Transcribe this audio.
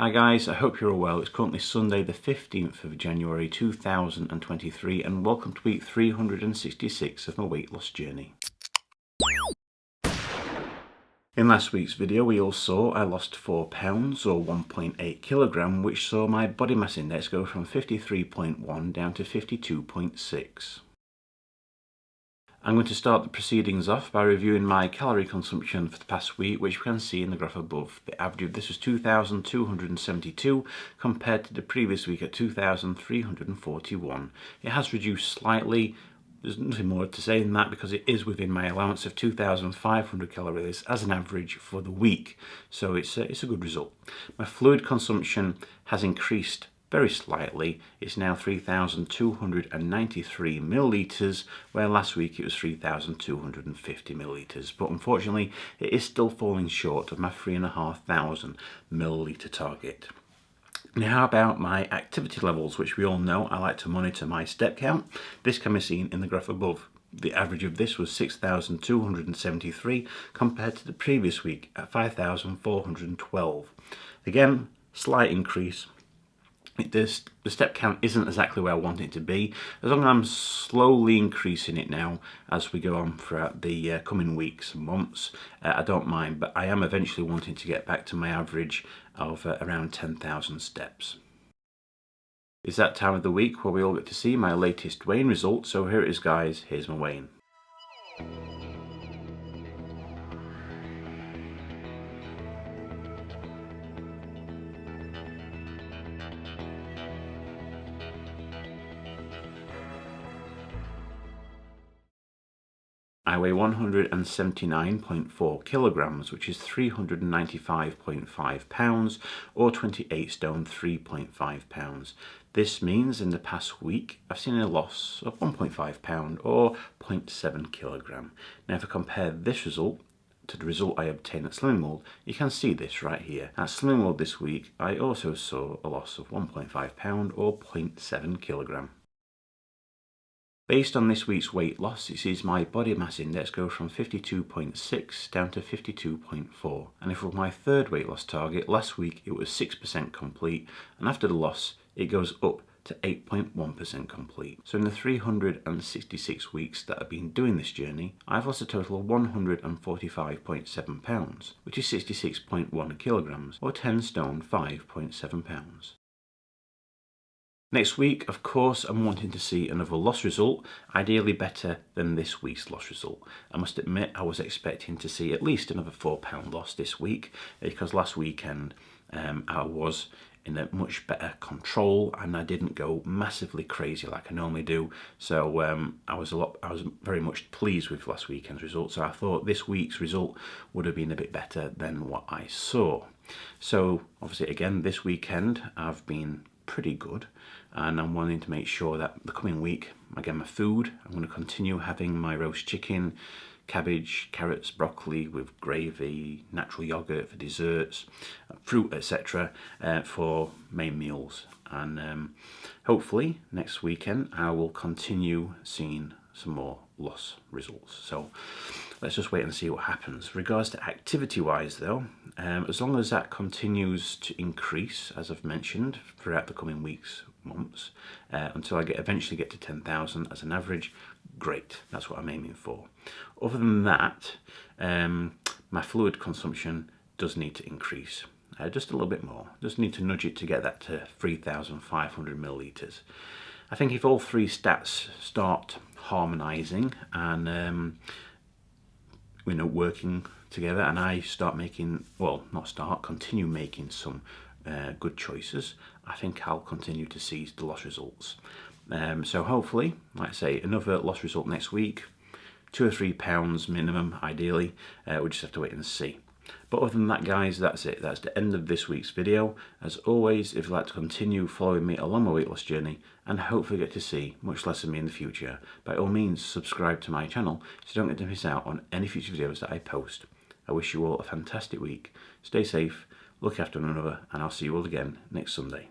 Hi guys, I hope you're all well. It's currently Sunday the 15th of January 2023 and welcome to week 366 of my weight loss journey. In last week's video we all saw I lost 4 pounds or 1.8 kilogram, which saw my body mass index go from 53.1 down to 52.6. I'm going to start the proceedings off by reviewing my calorie consumption for the past week, which we can see in the graph above. The average of this was 2,272 compared to the previous week at 2,341. It has reduced slightly. There's nothing more to say than that because it is within my allowance of 2,500 calories as an average for the week, so it's a good result. My fluid consumption has increased very slightly. It's now 3,293 millilitres, where last week it was 3,250 millilitres. But unfortunately, it is still falling short of my 3,500 millilitre target. Now, how about my activity levels, which we all know I like to monitor my step count. This can be seen in the graph above. The average of this was 6,273 compared to the previous week at 5,412. Again, slight increase. The step count isn't exactly where I want it to be. As long as I'm slowly increasing it now as we go on throughout the coming weeks and months, I don't mind, but I am eventually wanting to get back to my average of around 10,000 steps. It's that time of the week where we all get to see my latest weighing result, so here it is guys, here's my weighing. I weigh 179.4 kilograms, which is 395.5 pounds, or 28 stone 3.5 pounds. This means in the past week I've seen a loss of 1.5 pound or 0.7 kilogram. Now if I compare this result to the result I obtained at Slimming World, you can see this right here. At Slimming World this week I also saw a loss of 1.5 pound or 0.7 kilogram. Based on this week's weight loss, it sees my body mass index go from 52.6 down to 52.4. And if with my third weight loss target, last week it was 6% complete, and after the loss it goes up to 8.1% complete. So in the 366 weeks that I've been doing this journey, I've lost a total of 145.7 pounds, which is 66.1 kilograms, or 10 stone 5.7 pounds. Next week, of course, I'm wanting to see another loss result, ideally better than this week's loss result. I must admit I was expecting to see at least another £4 loss this week, because last weekend I was in a much better control and I didn't go massively crazy like I normally do. So I was very much pleased with last weekend's result. So I thought this week's result would have been a bit better than what I saw. So obviously again this weekend I've been pretty good, and I'm wanting to make sure that the coming week, again my food, I'm going to continue having my roast chicken, cabbage, carrots, broccoli with gravy, natural yogurt for desserts, fruit, etc. For main meals. And hopefully next weekend I will continue seeing some more loss results. So let's just wait and see what happens. Regards to activity wise though, as long as that continues to increase, as I've mentioned, throughout the coming weeks, months, until I eventually get to 10,000 as an average, great, that's what I'm aiming for. Other than that, my fluid consumption does need to increase. Just a little bit more, just need to nudge it to get that to 3,500 millilitres. I think if all three stats start harmonising and working together, and I start making, continue making some good choices, I think I'll continue to see the loss results. So hopefully, like I say, another loss result next week, 2 or 3 pounds minimum ideally. We'll just have to wait and see. But other than that guys, that's it. That's the end of this week's video. As always, if you'd like to continue following me along my weight loss journey and hopefully get to see much less of me in the future, by all means subscribe to my channel so you don't get to miss out on any future videos that I post. I wish you all a fantastic week. Stay safe, look after one another, and I'll see you all again next Sunday.